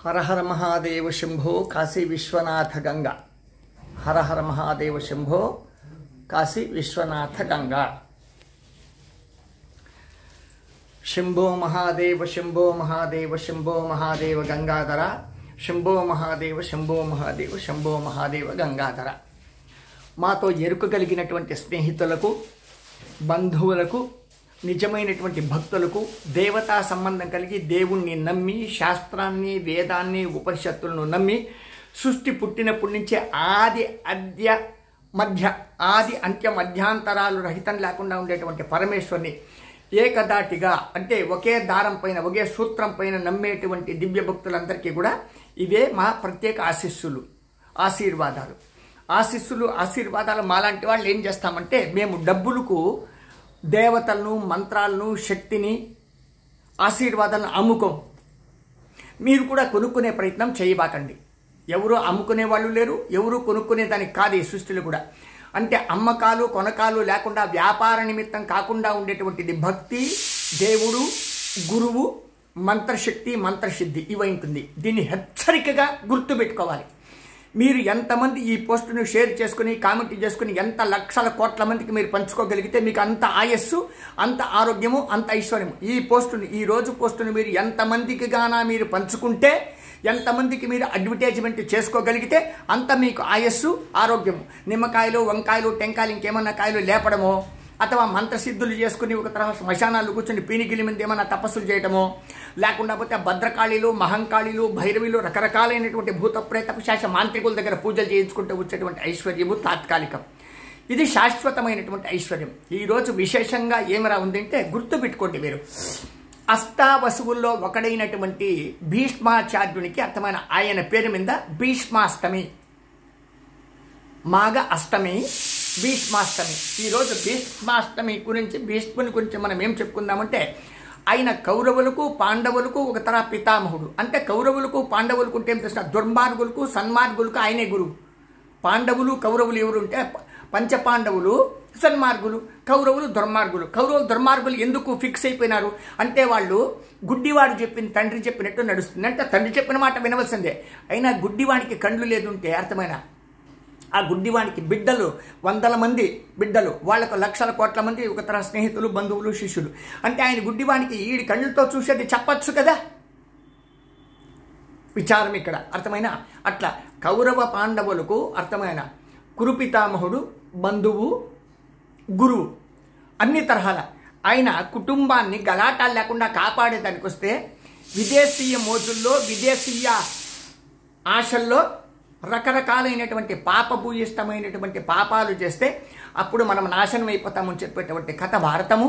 हर हर महादेव शंभो काशी विश्वनाथ गंगा। हर हर महादेव शंभो काशी विश्वनाथ गंगा। शंभो महादेव शंभो महादेव शंभो महादेव गंगाधर। शंभो महादेव शंभो महादेव शंभो महादेव गंगाधर। మాతో ఎరుక కలిగినటువంటి స్నేహితులకు బంధువులకు నిజమైనటువంటి భక్తులకు దేవతా సంబంధం కలిగి దేవుణ్ణి నమ్మి శాస్త్రాన్ని వేదాన్ని ఉపనిషత్తులను నమ్మి సృష్టి పుట్టినప్పటి నుంచే ఆది అంత్య మధ్యాంతరాలు రహితం లేకుండా ఉండేటువంటి పరమేశ్వరుని ఏకదాటిగా అంటే ఒకే దారం పైన ఒకే సూత్రం పైన నమ్మేటువంటి దివ్య భక్తులందరికీ కూడా ఇవే మా ప్రత్యేక ఆశీర్వాదాలు మాలాంటి వాళ్ళు ఏం చేస్తామంటే మేము డబ్బులకు దేవతలను మంత్రాలను శక్తిని ఆశీర్వాదాలను అమ్ముకోం. మీరు కూడా కొనుక్కునే ప్రయత్నం చేయబాకండి. ఎవరు అమ్ముకునే వాళ్ళు లేరు, ఎవరు కొనుక్కునే దానికి కాదు ఈ సృష్టిలో కూడా. అంటే అమ్మకాలు కొనకాలు లేకుండా వ్యాపార నిమిత్తం కాకుండా ఉండేటువంటిది భక్తి, దేవుడు, గురువు, మంత్రశక్తి, మంత్రసిద్ధి ఇవి ఉంటుంది. దీన్ని హెచ్చరికగా గుర్తుపెట్టుకోవాలి. మీరు ఎంతమంది ఈ పోస్టును షేర్ చేసుకుని కామెంట్ చేసుకుని ఎంత లక్షల కోట్ల మందికి మీరు పంచుకోగలిగితే మీకు అంత ఆయస్సు, అంత ఆరోగ్యము, అంత ఐశ్వర్యము. ఈ రోజు పోస్టును మీరు ఎంతమందికి గానా మీరు పంచుకుంటే, ఎంతమందికి మీరు అడ్వర్టైజ్మెంట్ చేసుకోగలిగితే అంత మీకు ఆయస్సు, ఆరోగ్యము. నిమ్మకాయలు, వంకాయలు, టెంకాయలు ఇంకేమన్నా కాయలు లేపడమో అథవా మంత్రసిద్ధులు చేసుకుని ఒక తరహా శ్మశానాలు కూర్చొని పీనికిలి మీద ఏమన్నా తపస్సులు చేయటమో, లేకుండా పోతే భద్రకాళీలు, మహంకాళీలు, భైరవిలు రకరకాలైనటువంటి భూత ప్రేత పిశాచ మాంత్రికుల దగ్గర పూజలు చేయించుకుంటూ వచ్చేటువంటి ఐశ్వర్యము తాత్కాలికం. ఇది శాశ్వతమైనటువంటి ఐశ్వర్యం. ఈరోజు విశేషంగా ఏమరా ఉందంటే గుర్తుపెట్టుకోండి మీరు. అష్టావసువుల్లో ఒకడైనటువంటి భీష్మాచార్యునికి అర్థమైన ఆయన పేరు మీద భీష్మాష్టమి, మాఘ అష్టమి, భీష్మాష్టమి. ఈరోజు భీష్మాష్టమి గురించి, భీష్ముని గురించి మనం ఏం చెప్పుకుందామంటే ఆయన కౌరవులకు పాండవులకు ఒక తర పితామహుడు. అంటే కౌరవులకు పాండవులకు ఉంటే ఏం తెలిసిన, దుర్మార్గులకు సన్మార్గులకు ఆయనే గురువు. పాండవులు కౌరవులు ఎవరు ఉంటే పంచపాండవులు సన్మార్గులు, కౌరవులు దుర్మార్గులు. కౌరవులు దుర్మార్గులు ఎందుకు ఫిక్స్ అయిపోయినారు అంటే వాళ్ళు గుడ్డివాడు చెప్పిన తండ్రి చెప్పినట్టు నడుస్తుంది. అంటే తండ్రి చెప్పిన మాట వినవలసిందే. అయినా గుడ్డివానికి కండ్లు లేదుంటే అర్థమైన ఆ గుడ్డివానికి బిడ్డలు, వందల మంది బిడ్డలు, వాళ్ళకు లక్షల కోట్ల మంది ఒక తర స్నేహితులు, బంధువులు, శిష్యులు. అంటే ఆయన గుడ్డివానికి ఈడి కళ్ళతో చూసేది చెప్పచ్చు కదా. విచారం ఇక్కడ అర్థమైన. అట్లా కౌరవ పాండవులకు అర్థమైన కురుపితామహుడు, బంధువు, గురువు, అన్ని తరహాల ఆయన కుటుంబాన్ని గలాటాలు లేకుండా కాపాడేదానికి వస్తే విదేశీయ మోజుల్లో, విదేశీయ ఆశల్లో రకరకాలైనటువంటి పాపభూయిష్టమైనటువంటి పాపాలు చేస్తే అప్పుడు మనం నాశనం అయిపోతామని చెప్పేటువంటి కథ భారతము.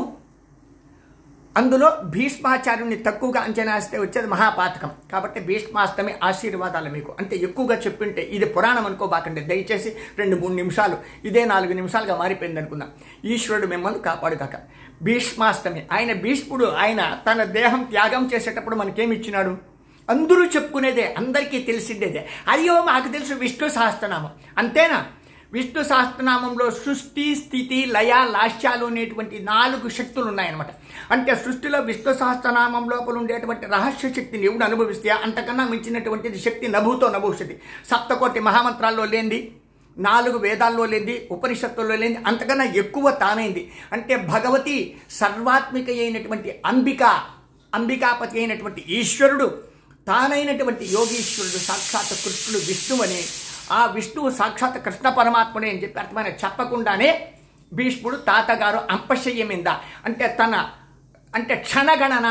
అందులో భీష్మాచార్యుని తక్కువగా అంచనా వేస్తే వచ్చేది మహాపాతకం. కాబట్టి భీష్మాష్టమి ఆశీర్వాదాలు మీకు. అంటే ఎక్కువగా చెప్పింటే ఇది పురాణం అనుకోబాకండి దయచేసి. 2-3 నిమిషాలు ఇదే 4 నిమిషాలుగా మారిపోయింది అనుకుందాం. ఈశ్వరుడు మిమ్మల్ని కాపాడుగాక. భీష్మాష్టమి ఆయన భీష్ముడు. ఆయన తన దేహం త్యాగం చేసేటప్పుడు మనకేమిచ్చినాడు? అందరూ చెప్పుకునేదే, అందరికీ తెలిసిందేదే. అయ్యో మాకు తెలుసు విష్ణు సహస్రనామం అంతేనా? విష్ణు సహస్రనామంలో సృష్టి, స్థితి, లయ, లాస్యాలు అనేటువంటి 4 శక్తులు ఉన్నాయన్నమాట. అంటే సృష్టిలో విష్ణు సహస్రనామం లోపల ఉండేటువంటి రహస్య శక్తిని ఎవడు అనుభవిస్తే అంతకన్నా మించినటువంటిది శక్తి నభూతో నభవిష్యతి. సప్తకోటి మహామంత్రాల్లో లేనిది, 4 వేదాల్లో లేనిది, ఉపనిషత్తుల్లో లేనిది, అంతకన్నా ఎక్కువ తానైంది. అంటే భగవతి సర్వాత్మిక అయినటువంటి అంబికాపతి అయినటువంటి ఈశ్వరుడు, తానైనటువంటి యోగీశ్వరుడు, సాక్షాత్ కృష్ణుడు విష్ణువని, ఆ విష్ణువు సాక్షాత్ కృష్ణ పరమాత్ముడే అని చెప్పి అర్థమైన చెప్పకుండానే భీష్ముడు తాతగారు అంపశయ్య మీద అంటే క్షణగణన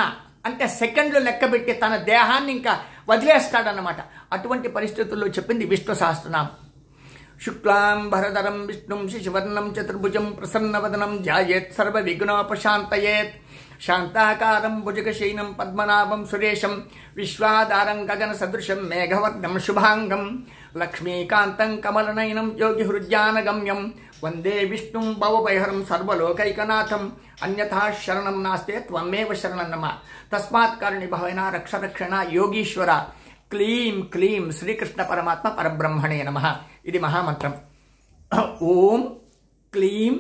అంటే సెకండ్లు లెక్కబెట్టి తన దేహాన్ని ఇంకా వదిలేస్తాడన్నమాట. అటువంటి పరిస్థితుల్లో చెప్పింది విష్ణు సహస్రనామం. శుక్లాం భరధరం విష్ణుం శశివర్ణం చతుర్భుజం ప్రసన్నవదనం ధ్యాయేత్ సర్వ విఘ్నోపశాంతయేత్. శాంతాకారం భుజగశయనం పద్మనాభం సురేశం విశ్వాధారం గగన సదృశం మేఘవర్ణం శుభాంగం లక్ష్మీకాంతం కమలనయనం యోగి హృద్యానగమ్యం వందే విష్ణుం భవభయహరం సర్వలోకైకనాథం అన్యథా శరణం నాస్తే త్వమేవ శరణం నమ. తస్మాత్ కారుణ్య భవేన రక్ష రక్షణ యోగీశ్వర. క్లీం క్లీం శ్రీకృష్ణ పరమాత్మ పరబ్రహ్మణే నమః. ఇది మహామంత్రం. ఓం క్లీం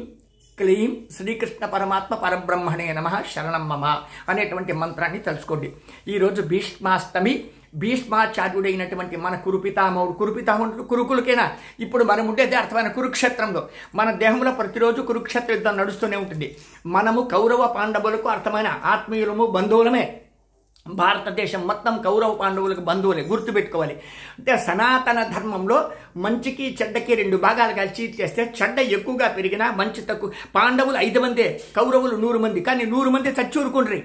క్లీం శ్రీకృష్ణ పరమాత్మ పరబ్రహ్మణే నమః శరణం మమ అనేటువంటి మంత్రాన్ని తెలుసుకోండి. ఈరోజు భీష్మాష్టమి. భీష్మాచార్యుడైనటువంటి మన కురుపితామహుడు కురుకులకైనా ఇప్పుడు మనం ఉండేది అర్థమైన కురుక్షేత్రంలో మన దేహంలో ప్రతిరోజు కురుక్షేత్ర యుద్ధం నడుస్తూనే ఉంటుంది. మనము కౌరవ పాండవులకు అర్థమైన ఆత్మీయులము బంధువులమే. భారతదేశం మొత్తం కౌరవ పాండవులకు బంధువులే, గుర్తుపెట్టుకోవాలి. అంటే సనాతన ధర్మంలో మంచికి చెడ్డకి 2 భాగాలుగా చీట్ చేస్తే చెడ్డ ఎక్కువగా పెరిగినా మంచి తక్కువ. పాండవులు 5 మందే, కౌరవులు 100 మంది. కానీ 100 మంది చచ్చూరుకుండ్రి.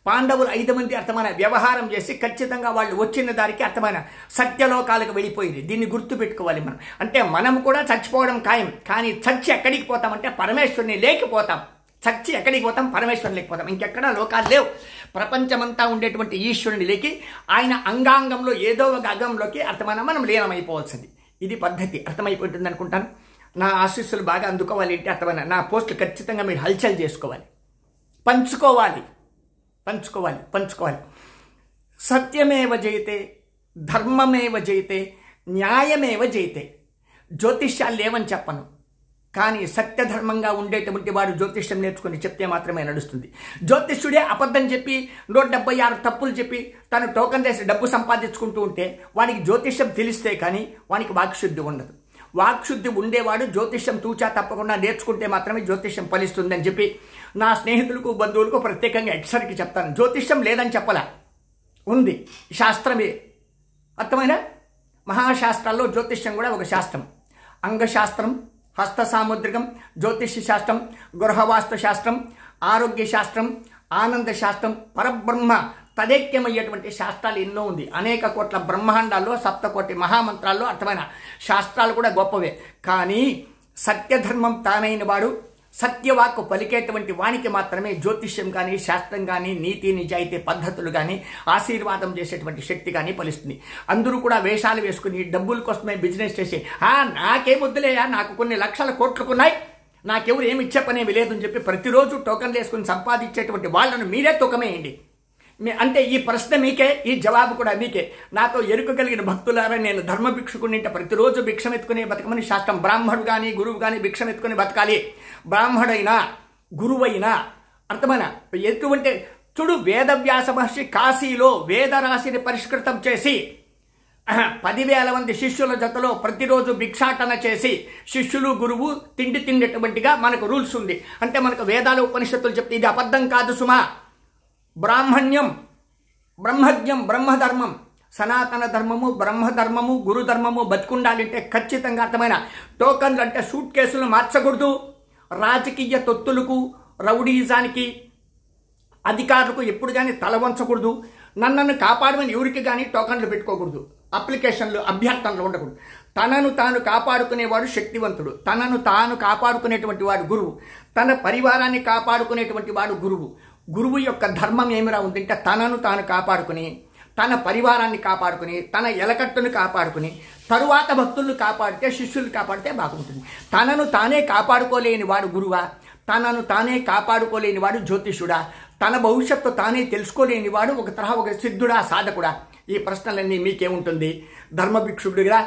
పాండవులు 5 మంది అర్థమైన వ్యవహారం చేసి ఖచ్చితంగా వాళ్ళు వచ్చిన దానికి అర్థమైన సత్యలోకాలకు వెళ్ళిపోయింది. దీన్ని గుర్తుపెట్టుకోవాలి మనం. అంటే మనం కూడా చచ్చిపోవడం ఖాయం. కానీ చచ్చి ఎక్కడికి పోతామంటే పరమేశ్వరుని లేకపోతాం. చచ్చి ఎక్కడికి పోతాం? పరమేశ్వరుని లేకపోతాం. ఇంకెక్కడా లోకాలు లేవు. ప్రపంచమంతా ఉండేటువంటి ఈశ్వరుని లేకి ఆయన అంగాంగంలో ఏదో ఒక అగంలోకి అర్థమైన మనం లీనమైపోవాల్సింది. ఇది పద్ధతి. అర్థమైపోతుంది అనుకుంటాను. నా ఆశీస్సులు బాగా అందుకోవాలి అంటే అర్థమైన నా పోస్టులు ఖచ్చితంగా మీరు హల్చల్ చేసుకోవాలి, పంచుకోవాలి. సత్యమేవ జయతే, ధర్మమేవ జయతే, న్యాయమేవ జయతే. జ్యోతిష్యాలు లేవని చెప్పను, కానీ సత్యధర్మంగా ఉండేటువంటి వాడు జ్యోతిష్యం నేర్చుకుని చెప్తే మాత్రమే నడుస్తుంది. జ్యోతిష్యుడే అబద్ధం చెప్పి 176 తప్పులు చెప్పి తను టోకన్ చేసి డబ్బు సంపాదించుకుంటూ ఉంటే వానికి జ్యోతిష్యం తెలిస్తే కానీ వానికి వాక్శుద్ధి ఉండదు. వాక్శుద్ధి ఉండేవాడు జ్యోతిష్యం తూచా తప్పకుండా నేర్చుకుంటే మాత్రమే జ్యోతిష్యం ఫలిస్తుందని చెప్పి నా స్నేహితులకు బంధువులకు ప్రత్యేకంగా హెచ్చరిక చెప్తాను. జ్యోతిష్యం లేదని చెప్పలా, ఉంది, శాస్త్రమే. అర్థమైన మహాశాస్త్రాల్లో జ్యోతిష్యం కూడా ఒక శాస్త్రం. అంగశాస్త్రం, హస్త సాముద్రికం, జ్యోతిష్య శాస్త్రం, గృహవాస్తు శాస్త్రం, ఆరోగ్య శాస్త్రం, ఆనంద శాస్త్రం, పరబ్రహ్మ తదైక్యమయ్యేటువంటి శాస్త్రాలు ఎన్నో ఉంది. అనేక కోట్ల బ్రహ్మాండాల్లో 7 కోటి మహామంత్రాల్లో అర్థమైన శాస్త్రాలు కూడా గొప్పవే. కానీ సత్యధర్మం తానైన వాడు, సత్యవాక్కు పలికేటువంటి వానికి మాత్రమే జ్యోతిష్యం కానీ శాస్త్రం కానీ నీతి నిజాయితీ పద్ధతులు కానీ ఆశీర్వాదం చేసేటువంటి శక్తి కానీ ఫలిస్తుంది. అందరూ కూడా వేషాలు వేసుకుని డబ్బుల కోసమే బిజినెస్ చేసి నాకేమొద్దులేయా, నాకు కొన్ని లక్షల కోట్లుకున్నాయి, నాకెవరు ఏమి ఇచ్చే పనేమి లేదని చెప్పి ప్రతిరోజు టోకన్లు వేసుకుని సంపాదించేటువంటి వాళ్ళను మీరే తూకమేయండి. అంటే ఈ ప్రశ్న మీకే, ఈ జవాబు కూడా మీకే. నాతో ఎరుక కలిగిన భక్తులారా, నేను ధర్మ భిక్షుకునింట ప్రతిరోజు భిక్షం ఎత్తుకుని బతకమని శాస్త్రం. బ్రాహ్మడు కానీ గురువు కానీ భిక్షం ఎత్తుకుని బతకాలి. బ్రాహ్మడైనా గురువైనా అర్థమైన ఎటువంటి చూడు, వేదవ్యాస మహర్షి కాశీలో వేదరాశిని పరిష్కృతం చేసి 10,000 మంది శిష్యుల జతలో ప్రతిరోజు భిక్షాటన చేసి శిష్యులు గురువు తిండినటువంటిగా మనకు రూల్స్ ఉంది. అంటే మనకు వేదాలు ఉపనిషత్తులు చెప్తే ఇది అబద్ధం కాదు సుమా. బ్రాహ్మణ్యం, బ్రహ్మజ్ఞం, బ్రహ్మధర్మం, సనాతన ధర్మము, బ్రహ్మధర్మము, గురుధర్మము బతుకుండాలంటే ఖచ్చితంగా అర్థమైన టోకన్లు అంటే సూట్ కేసులు మార్చకూడదు. రాజకీయ తొత్తులకు, రౌడీజానికి, అధికారులకు ఎప్పుడు కానీ తల వంచకూడదు. నన్ను కాపాడమని ఎవరికి కానీ టోకన్లు పెట్టుకోకూడదు. అప్లికేషన్లు, అభ్యర్థనలు ఉండకూడదు. తనను తాను కాపాడుకునేవాడు శక్తివంతుడు. తనను తాను కాపాడుకునేటువంటి వాడు గురువు. తన పరివారాన్ని కాపాడుకునేటువంటి వాడు గురువు. గురువు యొక్క ధర్మం ఏమిరా ఉందంటే తనను తాను కాపాడుకుని, తన పరివారాన్ని కాపాడుకుని, తన ఎలకట్టును కాపాడుకుని, తరువాత భక్తులను కాపాడితే, శిష్యులు కాపాడితే బాగుంటుంది. తనను తానే కాపాడుకోలేని వాడు గురువా? తనను తానే కాపాడుకోలేని వాడు జ్యోతిషుడా? తన భవిష్యత్తు తానే తెలుసుకోలేని వాడు ఒక సిద్ధుడా, సాధకుడా? ఈ ప్రశ్నలన్నీ మీకేముంటుంది? ధర్మభిక్షుడిగా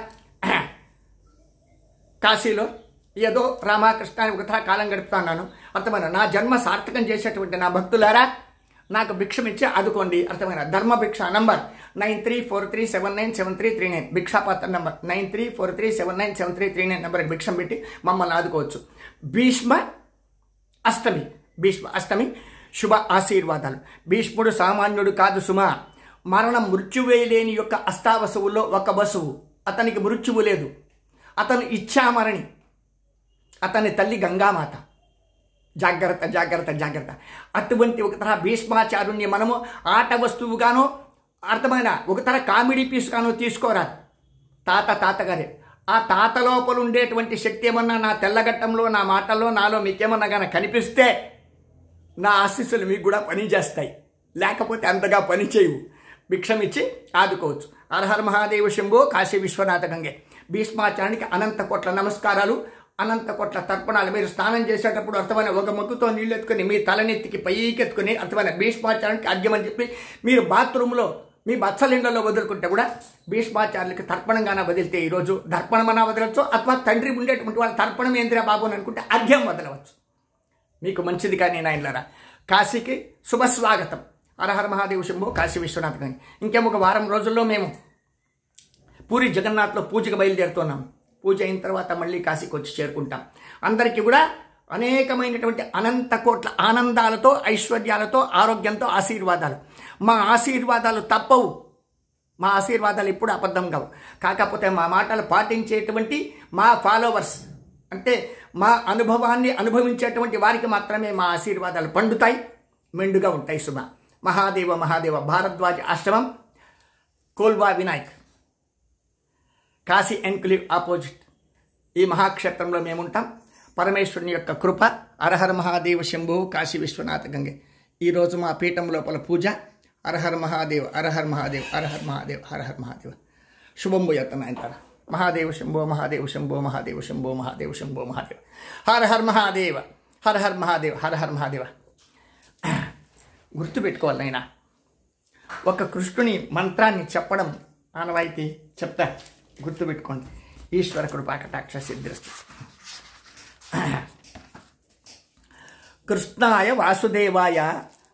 కాశీలో ఏదో రామకృష్ణ ఒక కాలం గడుపుతున్నాను. అర్థమైన నా జన్మ సార్థకం చేసేటువంటి నా భక్తులారా, నాకు భిక్షమిచ్చి ఆదుకోండి. అర్థమైన ధర్మభిక్ష నంబర్ 9343797339. భిక్షాపాత్ర నంబర్ 9343797339 నెంబర్కి భిక్షం పెట్టి మమ్మల్ని ఆదుకోవచ్చు. భీష్మ అష్టమి శుభ ఆశీర్వాదాలు. భీష్ముడు సామాన్యుడు కాదు సుమా. మరణం మృత్యువే లేని యొక్క అష్టావసువుల్లో ఒక వసువు. అతనికి మృత్యువు లేదు. అతను ఇచ్చామరణి. అతని తల్లి గంగామాత. జాగ్రత్త జాగ్రత్త జాగ్రత్త. అటువంటి ఒక తరహా భీష్మాచార్యుణ్ణి మనము ఆట వస్తువుగానో అర్థమైన ఒక తరహా కామెడీ పీస్గానో తీసుకోరాదు. తాతగారే. ఆ తాత లోపల ఉండేటువంటి శక్తి ఏమన్నా నా తెల్లగట్టంలో, నా మాటల్లో, నాలో మీకేమన్నా కానీ కనిపిస్తే నా ఆశీస్సులు మీకు కూడా పనిచేస్తాయి. లేకపోతే అంతగా పని చేయవు. భిక్షమిచ్చి ఆదుకోవచ్చు. హరహర మహాదేవ శంభో, కాశీ విశ్వనాథ గంగే. భీష్మాచార్యునికి అనంత కోట్ల నమస్కారాలు, అనంత కోట్ల తర్పణాలు. మీరు స్నానం చేసేటప్పుడు అర్థమైన ఒక మొగ్గుతో నీళ్ళు ఎత్తుకుని మీ తలనెత్తికి పైకెత్తుకుని అర్థమైన భీష్మాచార్యునికి అర్ఘ్యమని చెప్పి మీరు బాత్రూంలో మీ బచ్చలిండ్లలో వదులుకుంటే కూడా భీష్మాచార్యులకి తర్పణంగానే వదిలితే ఈరోజు దర్పణమన్నా వదలవచ్చు. అథవా తండ్రి ఉండేటువంటి వాళ్ళు తర్పణం ఏందిరా బాబు అని అనుకుంటే అర్ఘ్యం వదలవచ్చు. మీకు మంచిది కానీ నాయనలారా. కాశీకి శుభస్వాగతం. హరహర మహాదేవ శంభో కాశీ విశ్వనాథ గంగే. ఇంకేమో ఒక వారం రోజుల్లో మేము పూరి జగన్నాథ్లో పూజకు బయలుదేరుతున్నాం. పూజ అయిన తర్వాత మళ్ళీ కాశీకి వచ్చి చేరుకుంటాం. అందరికీ కూడా అనేకమైనటువంటి అనంత కోట్ల ఆనందాలతో, ఐశ్వర్యాలతో, ఆరోగ్యంతో ఆశీర్వాదాలు. మా ఆశీర్వాదాలు తప్పవు. మా ఆశీర్వాదాలు ఎప్పుడు అబద్ధం కావు. కాకపోతే మా మాటలు పాటించేటువంటి మా ఫాలోవర్స్, అంటే మా అనుభవాన్ని అనుభవించేటువంటి వారికి మాత్రమే మా ఆశీర్వాదాలు పండుతాయి, మెండుగా ఉంటాయి. శుభ మహాదేవ మహాదేవ భారద్వాజ ఆశ్రమం, కోల్వా వినాయక్, కాశీ ఎన్క్లేవ్ ఆపోజిట్. ఈ మహాక్షేత్రంలో మేముంటాం. పరమేశ్వరుని యొక్క కృప. హరహర మహాదేవ శంభో కాశీ విశ్వనాథ గంగే. ఈరోజు మా పీఠం లోపల పూజ. హరహర మహాదేవ్, హరహర మహాదేవ్, హరహర మహాదేవ్, హరహర మహాదేవ్. శుభం పోయేస్తున్నాయంటారా. మహాదేవ శంభో, మహాదేవ శంభో, మహాదేవ శంభో, మహాదేవ శంభో, మహాదేవ. హరహర మహాదేవ, హరహర మహాదేవ, హరహర మహాదేవ. గుర్తుపెట్టుకోవాలి నాయన. ఒక కృష్ణుని మంత్రాన్ని చెప్పడం ఆనవాయితీ. చెప్తా, గుర్తుపెట్టుకోండి. ఈశ్వర కృపా కటాక్ష సిద్ధిరస్తు. కృష్ణాయ వాసుదేవాయ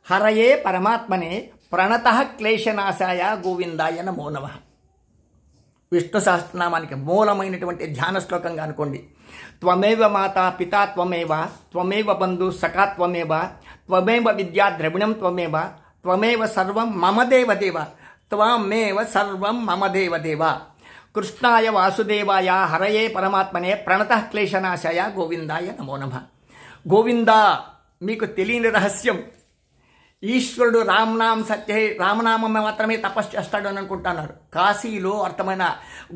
హరయే పరమాత్మనే ప్రణతః క్లేశనాశాయ గోవిందాయ నమో నమః. విష్ణు సహస్రనామానికి మూలమైనటువంటి ధ్యాన శ్లోకంగా అనుకోండి. త్వమేవ మాతా పితా త్వమేవ, త్వమేవ బంధు సఖా త్వమేవ, త్వమేవ విద్యా ద్రవిణం త్వమేవ, త్వమేవ సర్వం మమ దేవదేవ, త్వమేవ సర్వం మమ దేవదేవ. కృష్ణాయ వాసుదేవాయ హరయే పరమాత్మనే ప్రణతః క్లేశనాశాయ గోవిందాయ నమో నమః. గోవిందా, మీకు తెలియని రహస్యం, ఈశ్వరుడు రామనామం మాత్రమే తపస్సు చేస్తాడు అని అనుకుంటున్నారు. కాశీలో అర్థమైన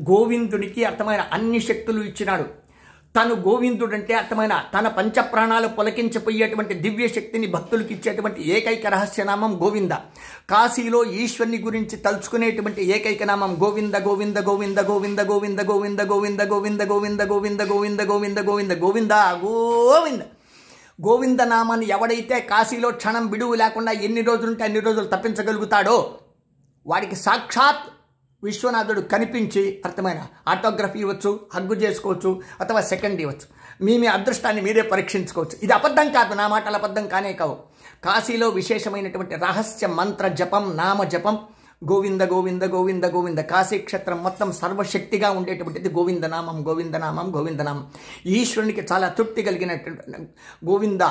గోవిందునికి అర్థమైన అన్ని శక్తులు ఇచ్చినాడు. తను గోవిందుడంటే అర్థమైన తన పంచప్రాణాలు పులకించిపోయేటువంటి దివ్య శక్తిని భక్తులకు ఇచ్చేటువంటి ఏకైక రహస్యనామం గోవింద. కాశీలో ఈశ్వరుని గురించి తలుచుకునేటువంటి ఏకైక నామం గోవింద గోవింద గోవింద గోవింద గోవింద గోవింద గోవింద గోవింద గోవింద గోవింద గోవింద గోవింద గోవింద గోవింద గోవింద. గోవింద నామాన్ని ఎవడైతే కాశీలో క్షణం బిడువు లేకుండా ఎన్ని రోజులుంటే అన్ని రోజులు తప్పించగలుగుతాడో వాడికి సాక్షాత్ విశ్వనాథుడు కనిపించి అర్థమైన ఆటోగ్రఫీ ఇవ్వచ్చు, హగ్గు చేసుకోవచ్చు, అథవా సెకండ్ ఇవ్వచ్చు. మీ అదృష్టాన్ని మీరే పరీక్షించుకోవచ్చు. ఇది అబద్ధం కాదు, నా మాటలు అబద్ధం కానే కావు. కాశీలో విశేషమైనటువంటి రహస్య మంత్ర జపం, నామ జపం గోవింద గోవింద గోవింద గోవింద. కాశీ క్షేత్రం మొత్తం సర్వశక్తిగా ఉండేటువంటిది గోవిందనామం, గోవిందనామం, గోవిందనామం. ఈశ్వరునికి చాలా తృప్తి కలిగినటువంటి గోవింద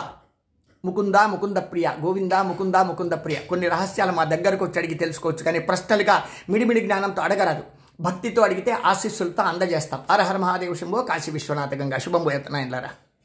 ముకుంద ముకుంద ప్రియ, గోవింద ముకుంద ముకుంద ప్రియ. కొన్ని రహస్యాలు మా దగ్గరకు వచ్చి అడిగి తెలుసుకోవచ్చు, కానీ ప్రశ్నలుగా మిడిమిడి జ్ఞానంతో అడగరాదు. భక్తితో అడిగితే ఆశీస్సులతో అందజేస్తాం. హరహర మహాదేవ శంభో కాశీ విశ్వనాథ గంగా. శుభం పోయేస్తున్నాయిలారా.